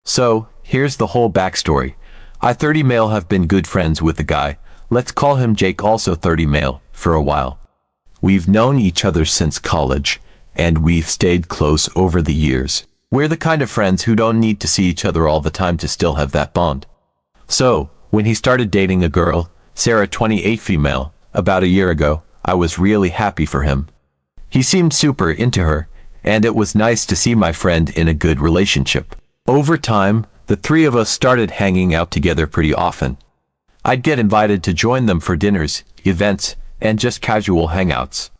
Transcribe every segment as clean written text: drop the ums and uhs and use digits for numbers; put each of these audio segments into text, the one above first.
So, here's the whole backstory. I 30 male have been good friends with a guy, let's call him Jake, also 30 male, for a while. We've known each other since college, and we've stayed close over the years. We're the kind of friends who don't need to see each other all the time to still have that bond. So, when he started dating a girl, Sarah 28 female, about a year ago, I was really happy for him. He seemed super into her, and it was nice to see my friend in a good relationship. Over time, the three of us started hanging out together pretty often. I'd get invited to join them for dinners, events, and just casual hangouts.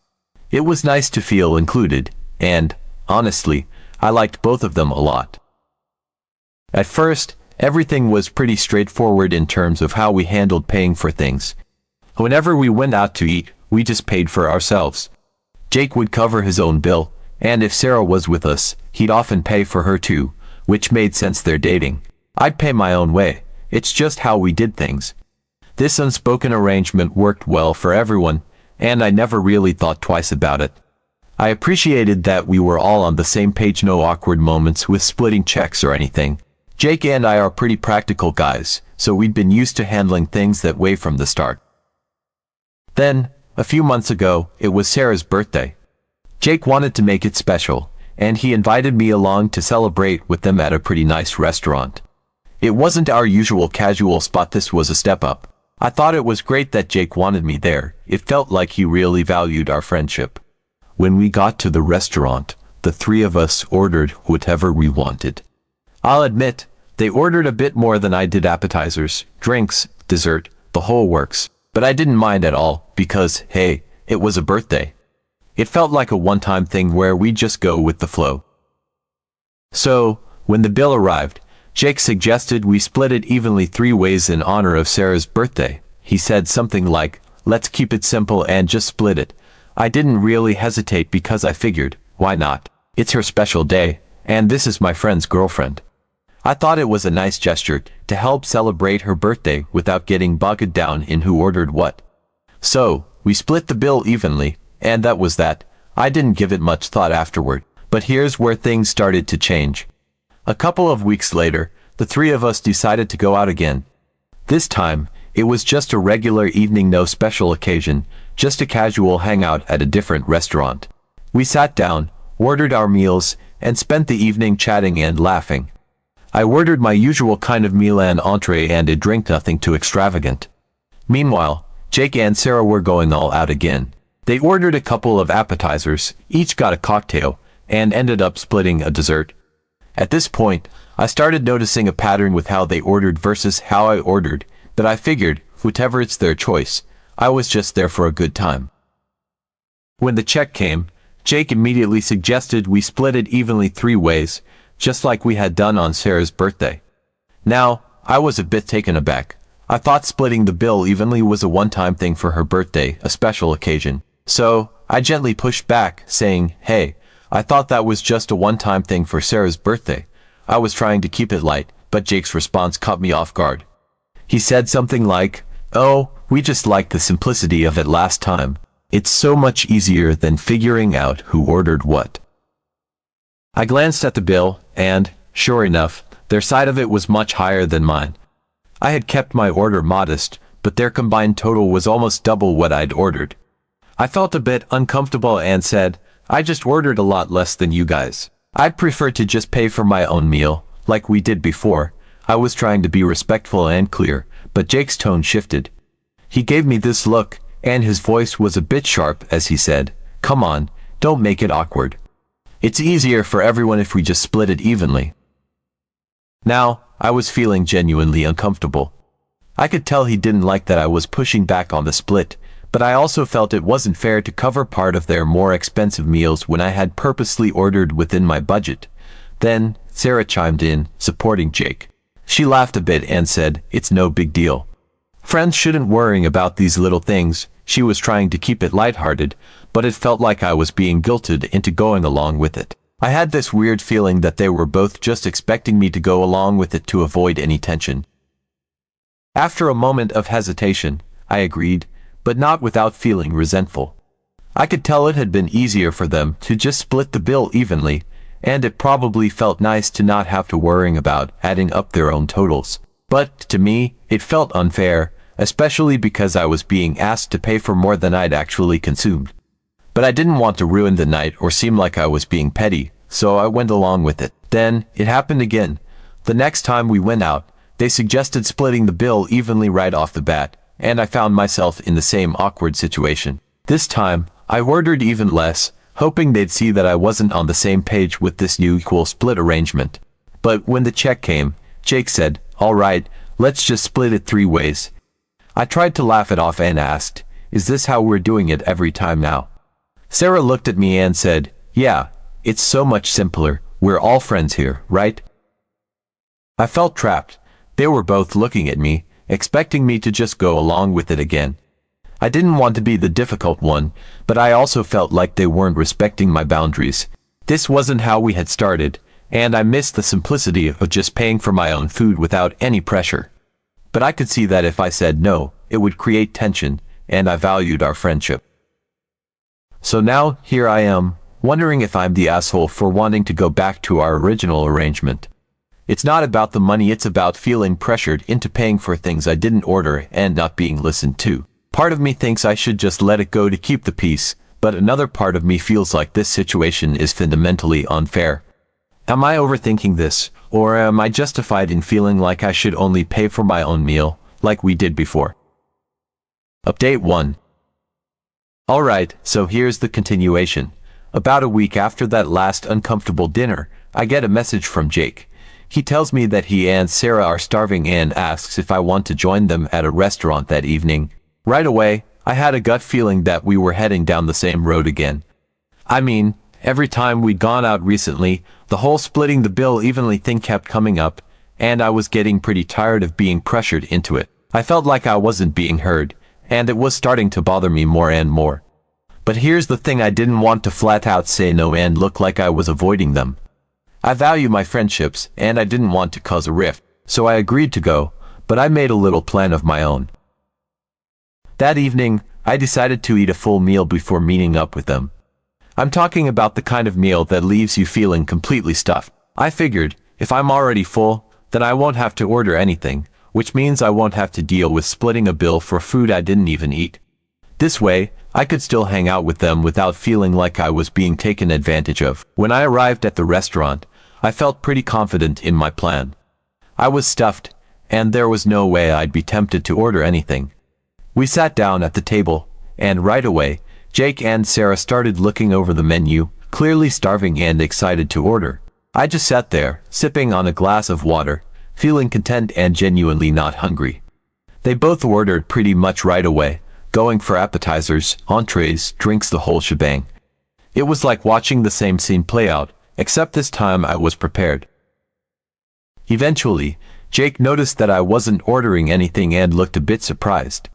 It was nice to feel included, and, honestly, I liked both of them a lot. At first, everything was pretty straightforward in terms of how we handled paying for things. Whenever we went out to eat, we just paid for ourselves. Jake would cover his own bill, and if Sarah was with us, he'd often pay for her too, which made sense, they're dating. I'd pay my own way, it's just how we did things. This unspoken arrangement worked well for everyone, and I never really thought twice about it. I appreciated that we were all on the same page, no awkward moments with splitting checks or anything. Jake and I are pretty practical guys, so we'd been used to handling things that way from the start. Then, a few months ago, it was Sarah's birthday. Jake wanted to make it special, and he invited me along to celebrate with them at a pretty nice restaurant. It wasn't our usual casual spot, this was a step up. I thought it was great that Jake wanted me there, it felt like he really valued our friendship. When we got to the restaurant, the three of us ordered whatever we wanted. I'll admit, they ordered a bit more than I did: appetizers, drinks, dessert, the whole works. But I didn't mind at all, because, hey, it was a birthday. It felt like a one-time thing where we just go with the flow. So, when the bill arrived, Jake suggested we split it evenly 3 ways in honor of Sarah's birthday. He said something like, let's keep it simple and just split it. I didn't really hesitate because I figured, why not? It's her special day, and this is my friend's girlfriend. I thought it was a nice gesture to help celebrate her birthday without getting bogged down in who ordered what. So, we split the bill evenly, and that was that. I didn't give it much thought afterward, but here's where things started to change. A couple of weeks later, the three of us decided to go out again. This time, it was just a regular evening, no special occasion, just a casual hangout at a different restaurant. We sat down, ordered our meals, and spent the evening chatting and laughing. I ordered my usual kind of meal, an entree and a drink, nothing too extravagant. Meanwhile, Jake and Sarah were going all out again. They ordered a couple of appetizers, each got a cocktail, and ended up splitting a dessert. At this point, I started noticing a pattern with how they ordered versus how I ordered, but I figured, whatever, it's their choice. I was just there for a good time. When the check came, Jake immediately suggested we split it evenly 3 ways, just like we had done on Sarah's birthday. Now, I was a bit taken aback. I thought splitting the bill evenly was a one-time thing for her birthday, a special occasion. So, I gently pushed back, saying, hey, I thought that was just a one-time thing for Sarah's birthday. I was trying to keep it light, but Jake's response caught me off guard. He said something like, oh, we just liked the simplicity of it last time. It's so much easier than figuring out who ordered what. I glanced at the bill, and, sure enough, their side of it was much higher than mine. I had kept my order modest, but their combined total was almost double what I'd ordered. I felt a bit uncomfortable and said, I just ordered a lot less than you guys. I'd prefer to just pay for my own meal, like we did before. I was trying to be respectful and clear, but Jake's tone shifted. He gave me this look, and his voice was a bit sharp as he said, come on, don't make it awkward. It's easier for everyone if we just split it evenly. Now, I was feeling genuinely uncomfortable. I could tell he didn't like that I was pushing back on the split, but I also felt it wasn't fair to cover part of their more expensive meals when I had purposely ordered within my budget. Then, Sarah chimed in, supporting Jake. She laughed a bit and said, it's no big deal. Friends shouldn't worry about these little things. She was trying to keep it lighthearted, but it felt like I was being guilted into going along with it. I had this weird feeling that they were both just expecting me to go along with it to avoid any tension. After a moment of hesitation, I agreed, but not without feeling resentful. I could tell it had been easier for them to just split the bill evenly, and it probably felt nice to not have to worry about adding up their own totals. But, to me, it felt unfair, especially because I was being asked to pay for more than I'd actually consumed. But I didn't want to ruin the night or seem like I was being petty, so I went along with it. Then, it happened again. The next time we went out, they suggested splitting the bill evenly right off the bat, and I found myself in the same awkward situation. This time, I ordered even less, hoping they'd see that I wasn't on the same page with this new equal split arrangement. But when the check came, Jake said, "All right, let's just split it 3 ways." I tried to laugh it off and asked, "Is this how we're doing it every time now?" Sarah looked at me and said, "Yeah, it's so much simpler. We're all friends here, right?" I felt trapped. They were both looking at me, expecting me to just go along with it again. I didn't want to be the difficult one, but I also felt like they weren't respecting my boundaries. This wasn't how we had started, and I missed the simplicity of just paying for my own food without any pressure. But I could see that if I said no, it would create tension, and I valued our friendship. So now, here I am, wondering if I'm the asshole for wanting to go back to our original arrangement. It's not about the money, it's about feeling pressured into paying for things I didn't order and not being listened to. Part of me thinks I should just let it go to keep the peace, but another part of me feels like this situation is fundamentally unfair. Am I overthinking this, or am I justified in feeling like I should only pay for my own meal, like we did before? Update 1. Alright, so here's the continuation. About a week after that last uncomfortable dinner, I get a message from Jake. He tells me that he and Sarah are starving and asks if I want to join them at a restaurant that evening. Right away, I had a gut feeling that we were heading down the same road again. I mean, every time we'd gone out recently, the whole splitting the bill evenly thing kept coming up, and I was getting pretty tired of being pressured into it. I felt like I wasn't being heard, and it was starting to bother me more and more. But here's the thing, I didn't want to flat out say no and look like I was avoiding them. I value my friendships, and I didn't want to cause a rift, so I agreed to go, but I made a little plan of my own. That evening, I decided to eat a full meal before meeting up with them. I'm talking about the kind of meal that leaves you feeling completely stuffed. I figured, if I'm already full, then I won't have to order anything, which means I won't have to deal with splitting a bill for food I didn't even eat. This way, I could still hang out with them without feeling like I was being taken advantage of. When I arrived at the restaurant, I felt pretty confident in my plan. I was stuffed, and there was no way I'd be tempted to order anything. We sat down at the table, and right away, Jake and Sarah started looking over the menu, clearly starving and excited to order. I just sat there, sipping on a glass of water, feeling content and genuinely not hungry. They both ordered pretty much right away, going for appetizers, entrees, drinks, the whole shebang. It was like watching the same scene play out, except this time I was prepared. Eventually, Jake noticed that I wasn't ordering anything and looked a bit surprised.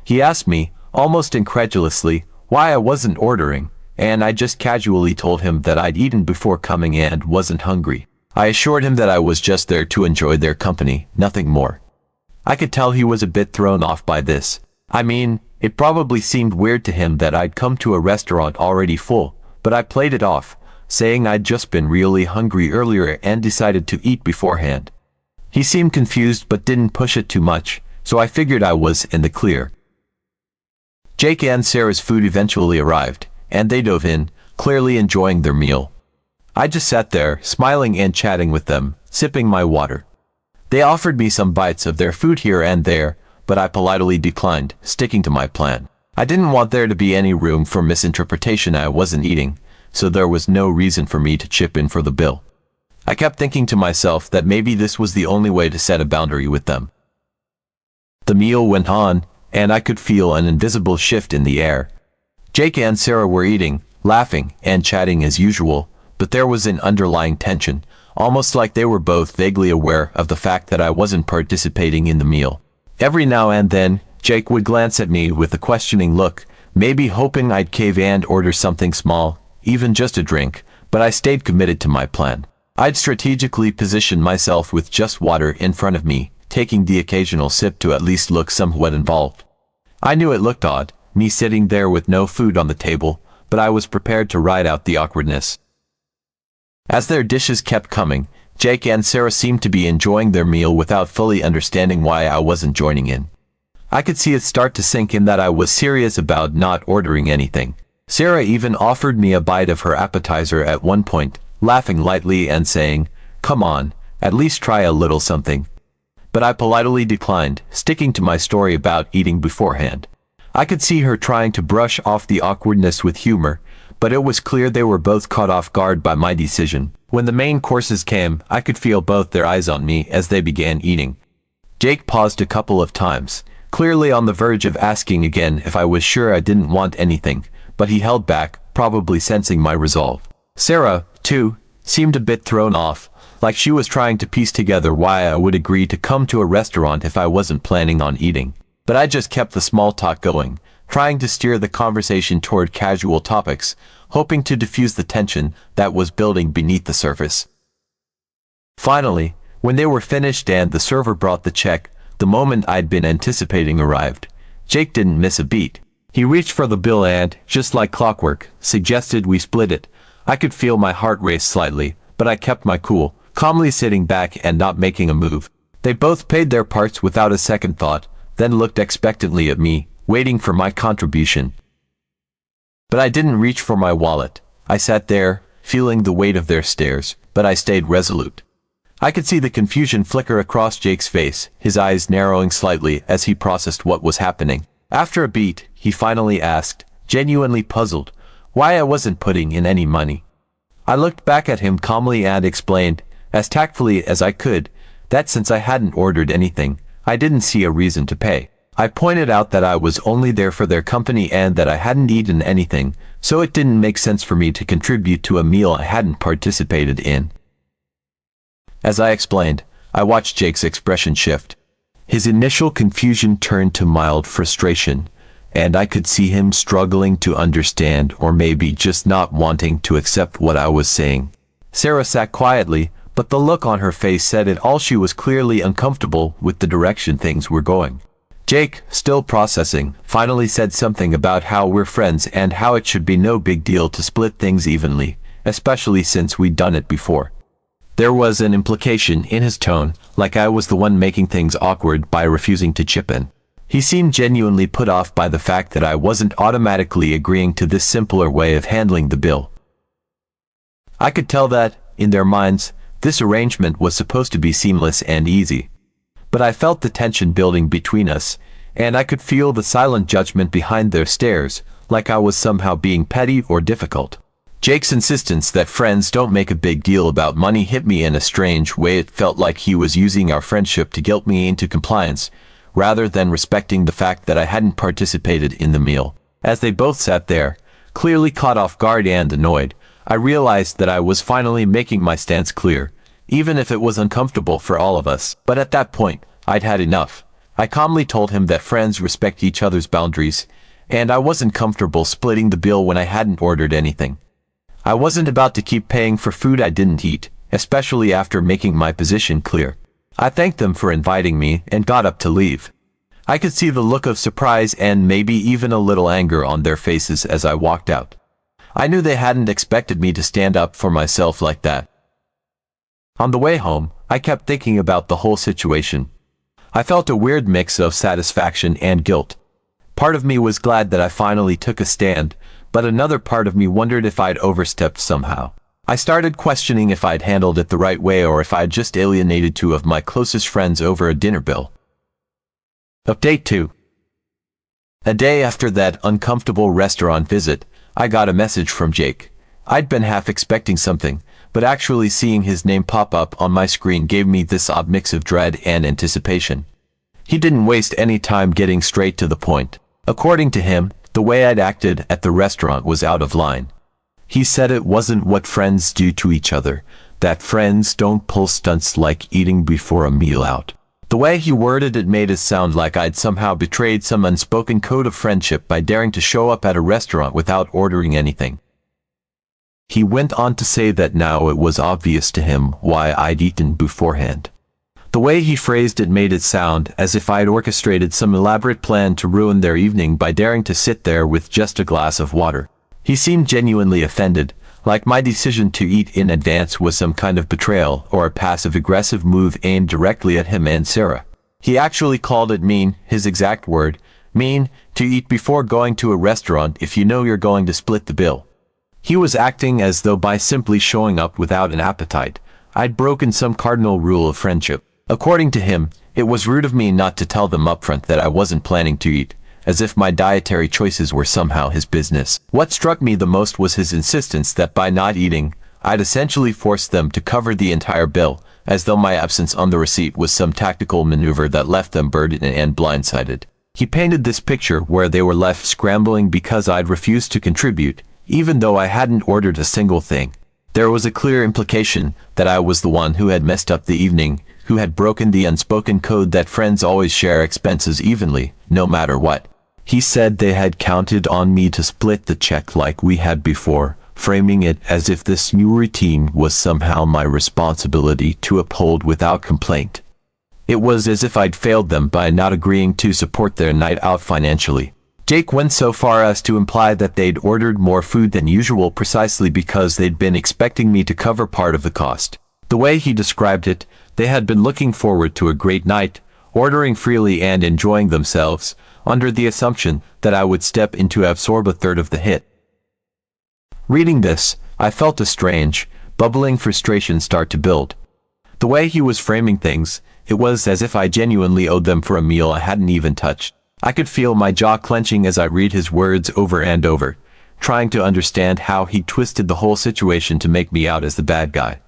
He asked me, almost incredulously, why I wasn't ordering, and I just casually told him that I'd eaten before coming and wasn't hungry. I assured him that I was just there to enjoy their company, nothing more. I could tell he was a bit thrown off by this. I mean, it probably seemed weird to him that I'd come to a restaurant already full, but I played it off, saying I'd just been really hungry earlier and decided to eat beforehand. He seemed confused but didn't push it too much, so I figured I was in the clear. Jake and Sarah's food eventually arrived, and they dove in, clearly enjoying their meal. I just sat there, smiling and chatting with them, sipping my water. They offered me some bites of their food here and there, but I politely declined, sticking to my plan. I didn't want there to be any room for misinterpretation. I wasn't eating, so there was no reason for me to chip in for the bill. I kept thinking to myself that maybe this was the only way to set a boundary with them. The meal went on, and I could feel an invisible shift in the air. Jake and Sarah were eating, laughing, and chatting as usual, but there was an underlying tension, almost like they were both vaguely aware of the fact that I wasn't participating in the meal. Every now and then, Jake would glance at me with a questioning look, maybe hoping I'd cave and order something small, even just a drink, but I stayed committed to my plan. I'd strategically position myself with just water in front of me, taking the occasional sip to at least look somewhat involved. I knew it looked odd, me sitting there with no food on the table, but I was prepared to ride out the awkwardness. As their dishes kept coming, Jake and Sarah seemed to be enjoying their meal without fully understanding why I wasn't joining in. I could see it start to sink in that I was serious about not ordering anything. Sarah even offered me a bite of her appetizer at one point, laughing lightly and saying, "Come on, at least try a little something." But I politely declined, sticking to my story about eating beforehand. I could see her trying to brush off the awkwardness with humor, but it was clear they were both caught off guard by my decision. When the main courses came, I could feel both their eyes on me as they began eating. Jake paused a couple of times, clearly on the verge of asking again if I was sure I didn't want anything, but he held back, probably sensing my resolve. Sarah, too, seemed a bit thrown off, like she was trying to piece together why I would agree to come to a restaurant if I wasn't planning on eating. But I just kept the small talk going, trying to steer the conversation toward casual topics, hoping to diffuse the tension that was building beneath the surface. Finally, when they were finished and the server brought the check, the moment I'd been anticipating arrived. Jake didn't miss a beat. He reached for the bill and, just like clockwork, suggested we split it. I could feel my heart race slightly, but I kept my cool, calmly sitting back and not making a move. They both paid their parts without a second thought, then looked expectantly at me, waiting for my contribution. But I didn't reach for my wallet. I sat there, feeling the weight of their stares, but I stayed resolute. I could see the confusion flicker across Jake's face, his eyes narrowing slightly as he processed what was happening. After a beat, he finally asked, genuinely puzzled, why I wasn't putting in any money. I looked back at him calmly and explained, as tactfully as I could, that since I hadn't ordered anything, I didn't see a reason to pay. I pointed out that I was only there for their company and that I hadn't eaten anything, so it didn't make sense for me to contribute to a meal I hadn't participated in. As I explained, I watched Jake's expression shift. His initial confusion turned to mild frustration, and I could see him struggling to understand or maybe just not wanting to accept what I was saying. Sarah sat quietly, but the look on her face said it all. She was clearly uncomfortable with the direction things were going. Jake, still processing, finally said something about how we're friends and how it should be no big deal to split things evenly, especially since we'd done it before. There was an implication in his tone, like I was the one making things awkward by refusing to chip in. He seemed genuinely put off by the fact that I wasn't automatically agreeing to this simpler way of handling the bill. I could tell that, in their minds, this arrangement was supposed to be seamless and easy. But I felt the tension building between us, and I could feel the silent judgment behind their stares, like I was somehow being petty or difficult. Jake's insistence that friends don't make a big deal about money hit me in a strange way. It felt like he was using our friendship to guilt me into compliance, rather than respecting the fact that I hadn't participated in the meal. As they both sat there, clearly caught off guard and annoyed, I realized that I was finally making my stance clear, even if it was uncomfortable for all of us. But at that point, I'd had enough. I calmly told him that friends respect each other's boundaries, and I wasn't comfortable splitting the bill when I hadn't ordered anything. I wasn't about to keep paying for food I didn't eat, especially after making my position clear. I thanked them for inviting me and got up to leave. I could see the look of surprise and maybe even a little anger on their faces as I walked out. I knew they hadn't expected me to stand up for myself like that. On the way home, I kept thinking about the whole situation. I felt a weird mix of satisfaction and guilt. Part of me was glad that I finally took a stand, but another part of me wondered if I'd overstepped somehow. I started questioning if I'd handled it the right way or if I'd just alienated two of my closest friends over a dinner bill. Update 2. A day after that uncomfortable restaurant visit, I got a message from Jake. I'd been half expecting something, but actually seeing his name pop up on my screen gave me this odd mix of dread and anticipation. He didn't waste any time getting straight to the point. According to him, the way I'd acted at the restaurant was out of line. He said it wasn't what friends do to each other, that friends don't pull stunts like eating before a meal out. The way he worded it made it sound like I'd somehow betrayed some unspoken code of friendship by daring to show up at a restaurant without ordering anything. He went on to say that now it was obvious to him why I'd eaten beforehand. The way he phrased it made it sound as if I'd orchestrated some elaborate plan to ruin their evening by daring to sit there with just a glass of water. He seemed genuinely offended, like my decision to eat in advance was some kind of betrayal or a passive-aggressive move aimed directly at him and Sarah. He actually called it mean, his exact word, mean, to eat before going to a restaurant if you know you're going to split the bill. He was acting as though by simply showing up without an appetite, I'd broken some cardinal rule of friendship. According to him, it was rude of me not to tell them upfront that I wasn't planning to eat, as if my dietary choices were somehow his business. What struck me the most was his insistence that by not eating, I'd essentially forced them to cover the entire bill, as though my absence on the receipt was some tactical maneuver that left them burdened and blindsided. He painted this picture where they were left scrambling because I'd refused to contribute, even though I hadn't ordered a single thing. There was a clear implication that I was the one who had messed up the evening, who had broken the unspoken code that friends always share expenses evenly, no matter what. He said they had counted on me to split the check like we had before, framing it as if this new routine was somehow my responsibility to uphold without complaint. It was as if I'd failed them by not agreeing to support their night out financially. Jake went so far as to imply that they'd ordered more food than usual precisely because they'd been expecting me to cover part of the cost. The way he described it, they had been looking forward to a great night, ordering freely and enjoying themselves, under the assumption that I would step in to absorb a third of the hit. Reading this, I felt a strange, bubbling frustration start to build. The way he was framing things, it was as if I genuinely owed them for a meal I hadn't even touched. I could feel my jaw clenching as I read his words over and over, trying to understand how he twisted the whole situation to make me out as the bad guy.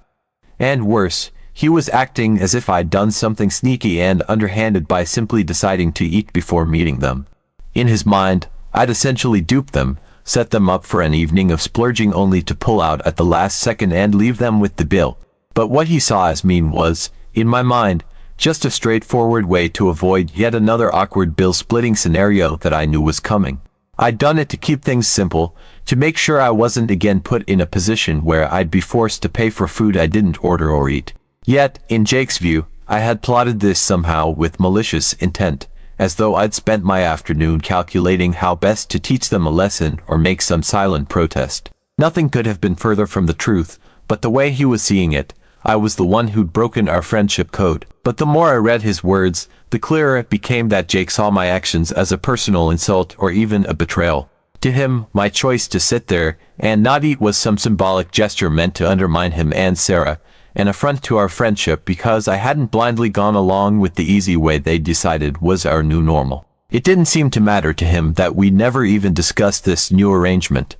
And worse, he was acting as if I'd done something sneaky and underhanded by simply deciding to eat before meeting them. In his mind, I'd essentially duped them, set them up for an evening of splurging only to pull out at the last second and leave them with the bill. But what he saw as mean was, in my mind, just a straightforward way to avoid yet another awkward bill-splitting scenario that I knew was coming. I'd done it to keep things simple, to make sure I wasn't again put in a position where I'd be forced to pay for food I didn't order or eat. Yet, in Jake's view, I had plotted this somehow with malicious intent, as though I'd spent my afternoon calculating how best to teach them a lesson or make some silent protest. Nothing could have been further from the truth, but the way he was seeing it, I was the one who'd broken our friendship code. But the more I read his words, the clearer it became that Jake saw my actions as a personal insult or even a betrayal. To him, my choice to sit there and not eat was some symbolic gesture meant to undermine him and Sarah, an affront to our friendship because I hadn't blindly gone along with the easy way they decided was our new normal. It didn't seem to matter to him that we never even discussed this new arrangement.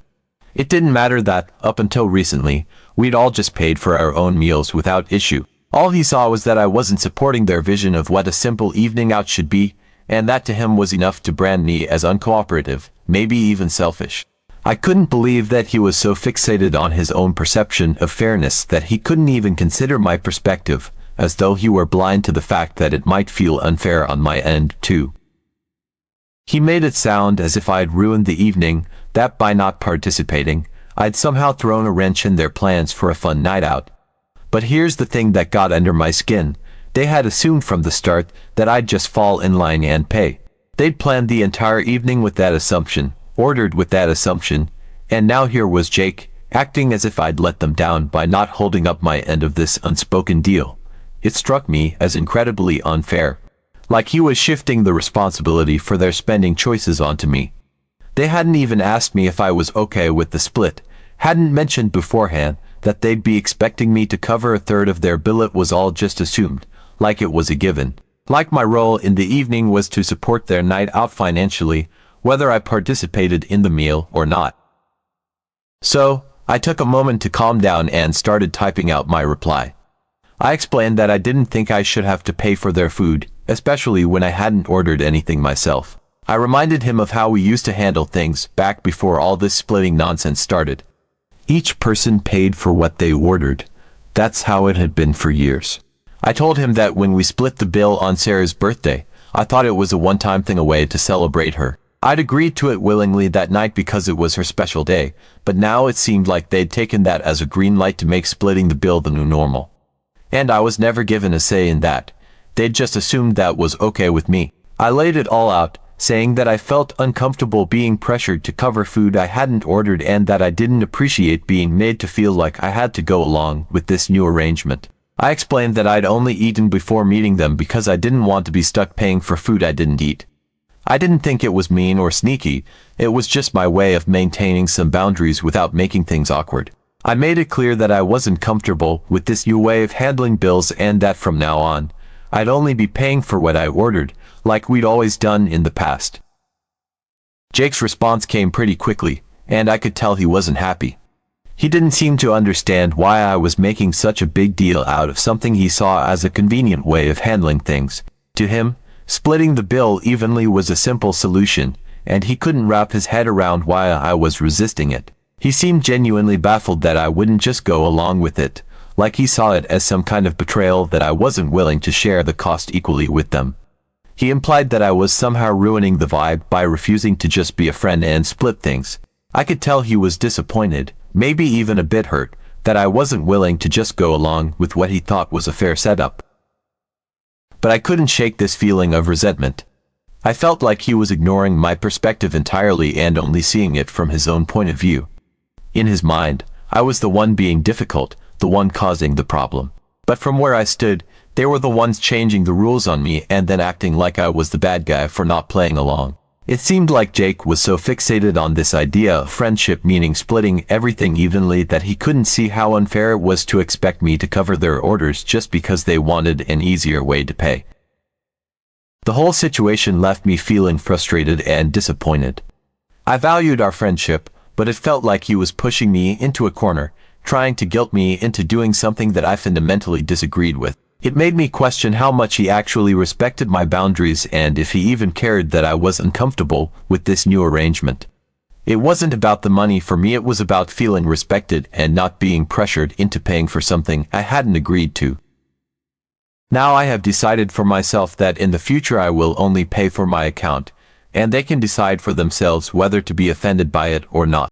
It didn't matter that, up until recently, we'd all just paid for our own meals without issue. All he saw was that I wasn't supporting their vision of what a simple evening out should be, and that to him was enough to brand me as uncooperative, maybe even selfish. I couldn't believe that he was so fixated on his own perception of fairness that he couldn't even consider my perspective, as though he were blind to the fact that it might feel unfair on my end, too. He made it sound as if I'd ruined the evening, that by not participating, I'd somehow thrown a wrench in their plans for a fun night out. But here's the thing that got under my skin. They had assumed from the start that I'd just fall in line and pay. They'd planned the entire evening with that assumption, ordered with that assumption, and now here was Jake, acting as if I'd let them down by not holding up my end of this unspoken deal. It struck me as incredibly unfair. Like he was shifting the responsibility for their spending choices onto me. They hadn't even asked me if I was okay with the split, hadn't mentioned beforehand that they'd be expecting me to cover a third of their bill. It was all just assumed, like it was a given. Like my role in the evening was to support their night out financially, whether I participated in the meal or not. So, I took a moment to calm down and started typing out my reply. I explained that I didn't think I should have to pay for their food, especially when I hadn't ordered anything myself. I reminded him of how we used to handle things back before all this splitting nonsense started. Each person paid for what they ordered. That's how it had been for years. I told him that when we split the bill on Sarah's birthday, I thought it was a one-time thing, a way to celebrate her. I'd agreed to it willingly that night because it was her special day, but now it seemed like they'd taken that as a green light to make splitting the bill the new normal. And I was never given a say in that. They'd just assumed that was okay with me. I laid it all out, saying that I felt uncomfortable being pressured to cover food I hadn't ordered and that I didn't appreciate being made to feel like I had to go along with this new arrangement. I explained that I'd only eaten before meeting them because I didn't want to be stuck paying for food I didn't eat. I didn't think it was mean or sneaky, it was just my way of maintaining some boundaries without making things awkward. I made it clear that I wasn't comfortable with this new way of handling bills and that from now on, I'd only be paying for what I ordered, like we'd always done in the past. Jake's response came pretty quickly, and I could tell he wasn't happy. He didn't seem to understand why I was making such a big deal out of something he saw as a convenient way of handling things. To him, splitting the bill evenly was a simple solution, and he couldn't wrap his head around why I was resisting it. He seemed genuinely baffled that I wouldn't just go along with it, like he saw it as some kind of betrayal that I wasn't willing to share the cost equally with them. He implied that I was somehow ruining the vibe by refusing to just be a friend and split things. I could tell he was disappointed, maybe even a bit hurt, that I wasn't willing to just go along with what he thought was a fair setup. But I couldn't shake this feeling of resentment. I felt like he was ignoring my perspective entirely and only seeing it from his own point of view. In his mind, I was the one being difficult, the one causing the problem. But from where I stood, they were the ones changing the rules on me and then acting like I was the bad guy for not playing along. It seemed like Jake was so fixated on this idea of friendship meaning splitting everything evenly that he couldn't see how unfair it was to expect me to cover their orders just because they wanted an easier way to pay. The whole situation left me feeling frustrated and disappointed. I valued our friendship, but it felt like he was pushing me into a corner, trying to guilt me into doing something that I fundamentally disagreed with. It made me question how much he actually respected my boundaries and if he even cared that I was uncomfortable with this new arrangement. It wasn't about the money for me, it was about feeling respected and not being pressured into paying for something I hadn't agreed to. Now I have decided for myself that in the future I will only pay for my account, and they can decide for themselves whether to be offended by it or not.